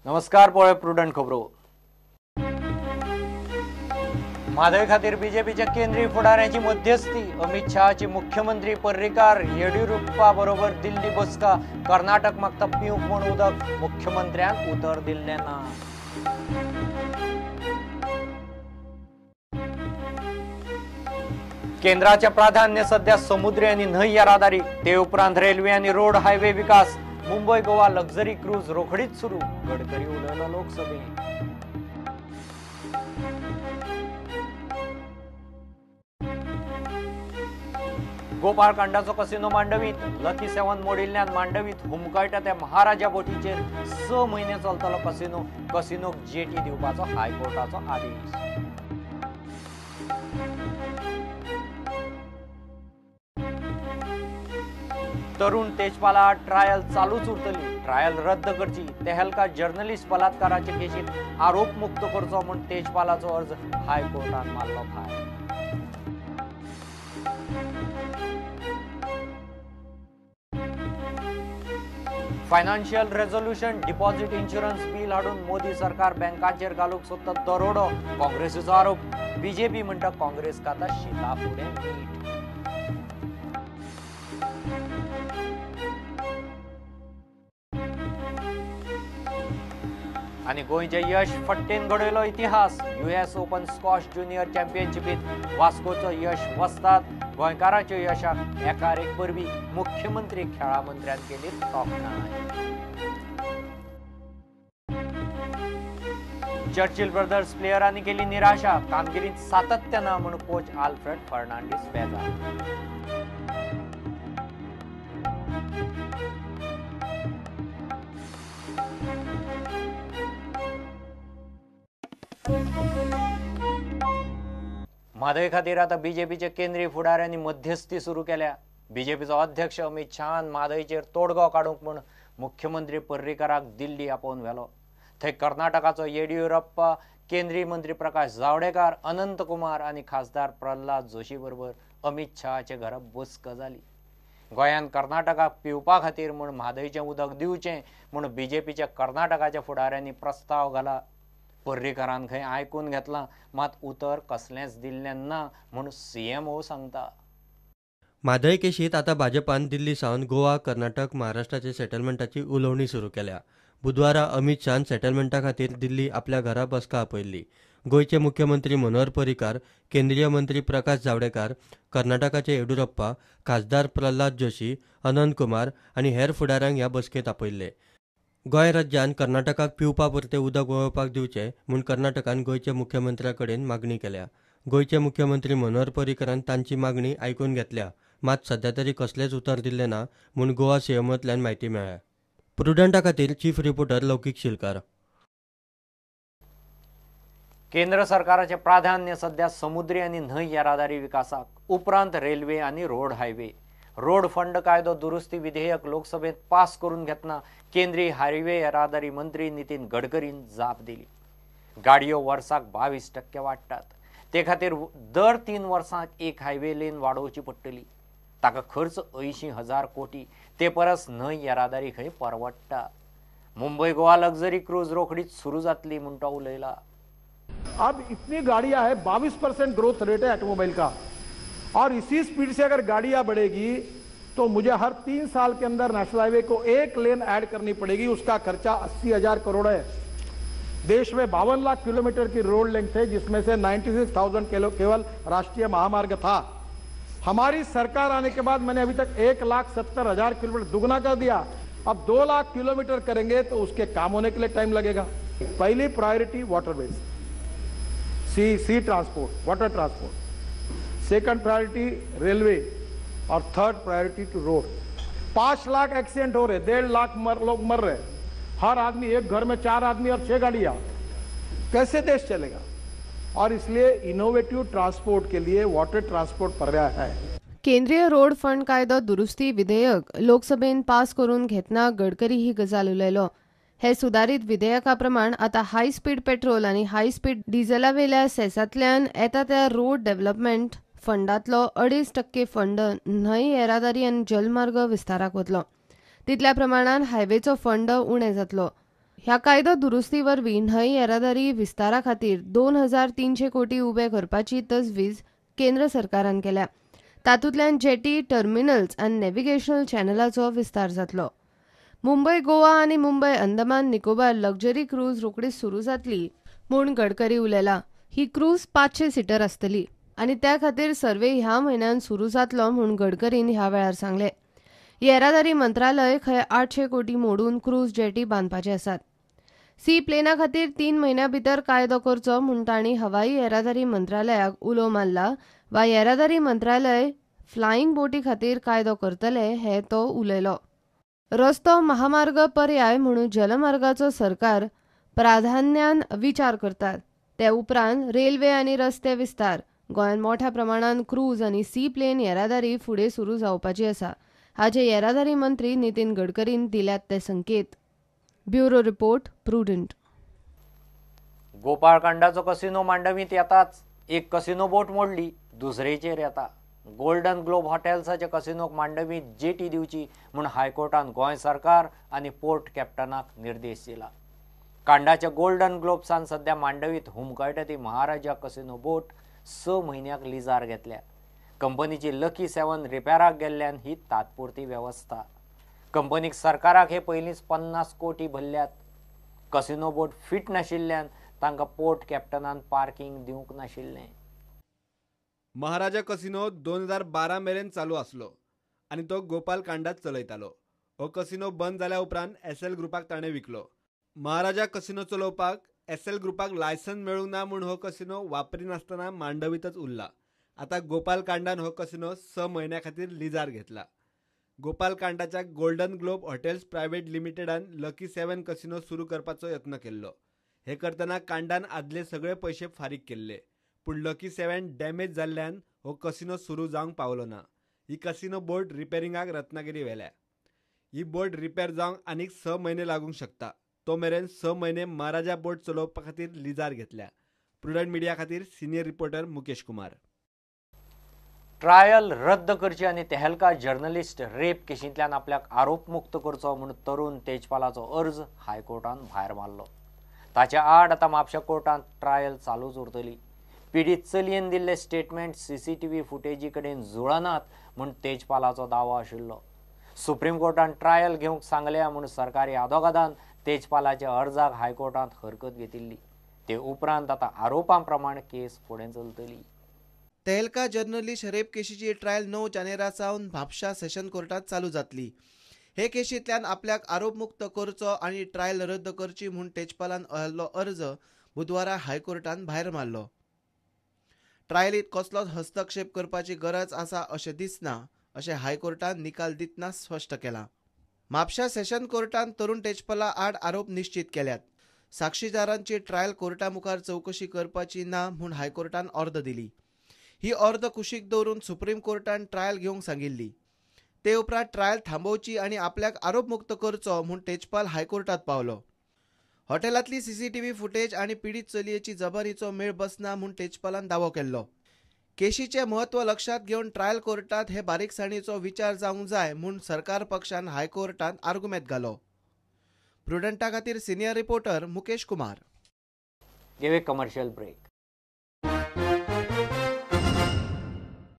नमस्कार पळय प्रुडंट खबरो। म्हादय खातीर बीजेपीच्या केंद्रीय फुडाऱ्यांची मध्यस्थी, अमित शहाची मुख्यमंत्री पर्रीकार येडियुरप्पा बरोबर दिल्ली बसका, कर्नाटक मागता पिवंक म्हूण उदक, मुख्यमंत्र्यान उतर दिल्लें ना। केंद्राचे प्राधान्य सध्या समुद्री आणि न्हंय येरादारी, ते उपरांत रेल्वे आणि रोड हायवे विकास, मुंबई गोवा लक्झरी क्रूज रोखडीच सुरू, गडकरी उलयलो लोकसभेत। गोपाळकांडाचो कसिनो मांडवीत, लकी 7 मोडिल्ल्यान मांडवीत हुमकळटा त्या महाराजा बोटीचेर 6 म्हयने चलतलो कसिनो, कसिनोक जेटी दिवपाचो हायकोर्टाचो आदेश। तरुण तेजपाला ट्रायल चालूच उरतली, ट्रायल रद्द करची, तेहलका जर्नलिस्ट बलात्काराचे केशीत आरोप मुक्त करचो म्हूण तेजपालाचो अर्ज हायकोर्टान मारलो भायर। Financial resolution deposit insurance bill हाडून मोदी सरकार बँकांचेर घालूंक सोदता दरोडो, काँग्रेसीचो आरोप, बीजेपी म्हणटा काँग्रेस खाता शिता फुडें मीठ। आणि गोंयचे यश फट्टेन घडयलो इतिहास, US ओपन स्क्वॉश ज्युनियर चॅम्पियनशिपीत वास्कोचो यश वस्ताद, गोंयकारांच्या यशाक एकार एक परबीं मुख्यमंत्री खेळा मंत्र्यान केली तोखणाय। चर्चिल ब्रदर्स प्लेयरांनी केली निराशा, कामगिरीत सातत्य ना म्हणून कोच आल्फ्रेड फर्नांडीस बेजार। म्हादय खातीर आता बीजेपीच्या केंद्रीय फुडाऱ्यांनी मध्यस्थी सुरू केल्या। बीजेपीचो अध्यक्ष अमित शहान म्हादयचेर तोडगो काडूंक म्हूण मुख्यमंत्री पर्रीकाराक दिल्ली आपोवन व्हेलो। थंय कर्नाटकाचो येडियुरप्पा, केंद्रीय मंत्री प्रकाश जावडेकर, अनंत कुमार आनी खासदार प्रल्हाद जोशी बरोबर अमित शहाचे घरा बसका जाली। गोंयान कर्नाटकाक पिवपा खातीर म्हूण म्हादयचें उदक दिवचें म्हूण बीजेपीच्या कर्नाटकाच्या फुडाऱ्यांनी प्रस्ताव घाला। पर्रीकारान खंय आयकून घेतलां, मात उतर कसलेंच दिल्लें ना म्हूण CMO सांगता। म्हादय केशीत आता भाजपान दिल्ली सावन गोवा, कर्नाटक, महाराष्ट्राचे सेटलमेंटाची उलोवणी सुरू केल्या। बुधवारा अमित शहान सेटलमेंटा खातीर दिल्ली आपल्या घरा बसका आपयल्ली। गोंयचे मुख्यमंत्री मनोहर पर्रीकार, केंद्रीय मंत्री प्रकाश जावडेकर, कर्नाटकाचे येडियुरप्पा, खासदार प्रल्हाद जोशी, अनंत कुमार आनी हेर फुडाऱ्यांक ह्या बसकेत आपयल्ले। गोंय राज्यान कर्नाटकाक पिवपा पुरते उदक वळोवपाक दिवचें म्हूण कर्नाटकान गोंयच्या मुख्यमंत्र्या कडेन मागणी केल्या। गोंयचे मुख्यमंत्री मनोहर पर्रीकारान तांची मागणी आयकून घेतल्या, मात सध्या तरी कसलेंच उतर दिल्लें ना म्हूण गोवा CMOंतल्यान म्हायती मेळ्ळ्या। प्रुडंटा खातीर चीफ रिपोर्टर लौकीक शिलकार। केंद्र सरकाराचे प्राधान्य सध्या समुद्री आणि न्हंय येरादारी विकासाक, उपरांत रेल्वे आणि रोड हायवे। रोड फंड कायदो दुरुस्ती विधेयक लोकसभेत पास करून घेतना केंद्रीय हायवे येरादारी मंत्री नितीन गडकरीन जाप दिली। गाडयो वर्साक 22% वाडटात, ते खातीर दर 3 वर्सांक एक हायवे लेन वाडोवची पडटली। ताका खर्च 80,000 कोटी, ते परस न्हंय येरादारी खंय परवडटा। मुंबई गोवा लक्झरी क्रूज रोखडीच सुरू जातली म्हूण तो उलयला। अब इतनी गाड़ियां है, 22% ग्रोथ रेट है ऑटोमोबाइल का, और इसी स्पीड से अगर गाड़ियां बढ़ेगी तो मुझे हर 3 साल के अंदर नेशनल हाईवे को एक लेन ऐड करनी पड़ेगी। उसका खर्चा 80,000 करोड़ है। देश में 52 लाख किलोमीटर की रोड लेंथ है, जिसमें से 96,000 केवल राष्ट्रीय महामार्ग था। हमारी सरकार आने के बाद मैंने अभी तक 1,70,000 किलोमीटर दुगना कर दिया। अब 2 लाख किलोमीटर करेंगे तो उसके काम होने के लिए टाइम लगेगा। पहली priority waterways, sea transport, water transport, second priority railway, और third priority to road. 5 lakh accident हो रहे, 1.5 लाख लोग मर रहे, हर आदमी, एक घर में 4 आदमी और 6 गाड़ियां, कैसे देश चलेगा? और इसलिए इनोवेटिव ट्रांसपोर्ट के लिए वाटर ट्रांसपोर्ट पर्याय है। केंद्रीय रोड फंड कायदो दुरुस्ती विधेयक लोकसभेन पास करून घेतना गडकरी ही गजाल उलयलो। हे सुधारित विधेयका प्रमाण आता हाय स्पीड पेट्रोल आणि हाय स्पीड डिझेला वेल्या सेसांतल्यान येता त्या रोड डेव्हलपमेंट फंडांतलो 2.5% फंड न्हंय येरादारी आनी जलमार्ग विस्ताराक वतलो। तितल्या प्रमाणात हायवेचो फंड उणें जातलो। ह्या कायदो दुरुस्ती वरवीं न्हंय येरादारी विस्तारा खातीर 2,300 कोटी उबे करपाची तजवीज केंद्र सरकारान केल्या. तातूंतल्यान जेटी, टर्मिनल्स आनी नॅव्हिगेशनल चॅनलाचो विस्तार जातलो. मुंबय गोवा आनी मुंबय अंदमान निकोबार लक्झरी क्रूज रोखडीच सुरू जातली म्हूण गडकरी उलयला. ही क्रूज 500 सिटर आसतली आनी त्या खातीर सर्वे ह्या म्हयन्यात सुरू जातलो म्हूण गडकरीन ह्या वेळार सांगलें. येरादारी मंत्रालय खंय 800 कोटी मोडून क्रूज जेटी बांदपाचे आसात. सी प्लेना खातीर 3 म्हयन्या भितर कायदो करचो म्हूण तांणी हवाई येरादारी मंत्रालयाक उलो मारला वा येरादारी मंत्रालय फ्लायिंग बोटी खातीर कायदो करतले हे तो उलयलो. रस्तो महामार्ग पर्याय म्हणून जलमार्गाचो सरकार प्राधान्यान विचार करतात. ते उपरांत रेल्वे आनी रस्ते विस्तार. गोंयांत मोठ्या प्रमाणात क्रूज आनी सी प्लेन येरादारी फुडें सुरू जावपाची आसा. हाचे येरादारी मंत्री नितीन गडकरीन दिल्यात ते संकेत. Bureau report, Prudent. गोपाळकांडाचो कसिनो मांडवीत येताच एक कसिनो बोट मोडली, दुसरेचेर येता. गोल्डन ग्लोब हॉटेल्साच्या कसिनोक मांडवीत जेटी दिवची म्हूण हायकोर्टान गोंय सरकार आनी पोर्ट कॅप्टनाक निर्देश दिला. कांडाच्या गोल्डन ग्लोब्सान सध्या मांडवीत हुमकळटा ती महाराजा कसिनो बोट 6 म्हयन्याक लिजार घेतल्या. कंपनीची लकी 7 रिपेराक गेल्ल्यान ही तात्पुरती वेवस्था. कंपनीक सरकाराक हे पयलींच 50 कोटी भरल्यात. कसिनो बोट फिट नाशिल्ल्यान तांकां पोर्ट कॅप्टनान पार्किंग दिवंक नाशिल्लें. महाराजा कसिनो 2012 मेरेन चालू आसलो आनी तो गोपालकांडात चलयतालो. हो कसिनो बंद जाल्या उपरांत एसएल ग्रुपाक ताणें विकलो. महाराजा कसिनो चलोवपाक एसएल ग्रुपाक लायसन मेळूंक ना म्हूण हो कसिनो वापरिनासतना मांडवीतच उरला. आतां गोपालकांडान हो कसिनो 6 म्हयन्या खातीर लिजार घेतला. गोपालकांडाच्या गोल्डन ग्लोब हॉटेल्स प्रायवेट लिमिटेडान लकी 7 कसिनो सुरू करपाचो यत्न केल्लो. हे करतना कांडान आदले सगळे पयशे फारीक केल्ले, पूण लकी 7 डॅमेज जाल्ल्यान हो कसिनो सुरू जावंक पावलो ना. ही कसिनो बोट रिपेरिंगाक रत्नागिरी व्हेल्या. ही बोट रिपेर जावंक आनीक 6 म्हयने लागूंक शकता. तो मेरेन 6 म्हयने महाराजा बोट चलोवपा खातीर लिजार घेतल्या. प्रुडंट मिडिया खातीर senior reporter Mukesh Kumar. Trial रद्द करची आनी तेहलका जर्नलिस्ट रेप केशींतल्यान आपल्याक आरोपमुक्त करचो म्हूण तरुण तेजपालाचो अर्ज हायकोर्टान भायर मारलो. ताच्या आड आतां म्हापशा कोर्टांत ट्रायल चालूच उरतली. पिडीत चलयेन दिल्ले स्टेटमेंट सीसीटीव्ही फुटेजी कडेन जुळनात म्हूण तेजपालाचो दावो आशिल्लो. सुप्रीम कोर्टान ट्रायल घेवंक सांगल्या म्हूण सरकारी आदोगादान तेजपालाच्या अर्जाक हायकोर्टांत हरकत घेतिल्ली. ते उपरांत आतां आरोपां प्रमाण केस फुडें चलतली. तेहलका जर्नलिस्ट रेप केशीची ट्रायल 9 जानेरा सावन म्हापशा सेशन कोर्टात चालू जातली. हे केशींतल्यान आपल्याक आरोपमुक्त करचो आनी ट्रायल रद्द करची म्हूण तेजपालान आहलो अर्ज बुधवारा हायकोर्टान भायर मारलो. ट्रायलीत कसलोच हस्तक्षेप करपाची गरज आसा अशें दिसना अशें हायकोर्टान निकाल दितना स्पश्ट केलां. म्हापशा सेशन कोर्टान तरुण तेजपाला आड आरोप निश्चित केल्यात. साक्षीदारांची ट्रायल कोर्टा मुखार चवकशी करपाची ना म्हूण हायकोर्टान ऑर्डर दिली. ही ऑर्डर कुशीक दवरून सुप्रीम कोर्टान ट्रायल घेवंक सांगिल्ली. ते उपरांत ट्रायल थांबोवची आनी आपल्याक आरोपमुक्त करचो म्हूण तेजपाल हायकोर्टात पावलो. हॉटेलांतली सीसीटीव्ही फुटेज आनी पिडीत चलयेची जबानीचो मेळ बसना म्हूण तेजपालान दावो केल्लो. केशीचे म्हत्व लक्षात घेवन ट्रायल कोर्टात हे बारीकसाणीचो विचार जावंक जाय म्हूण सरकार पक्षान हायकोर्टात आर्ग्युमेंट घालो. प्रुडंटा खातीर senior reporter Mukesh Kumar. Give a commercial break.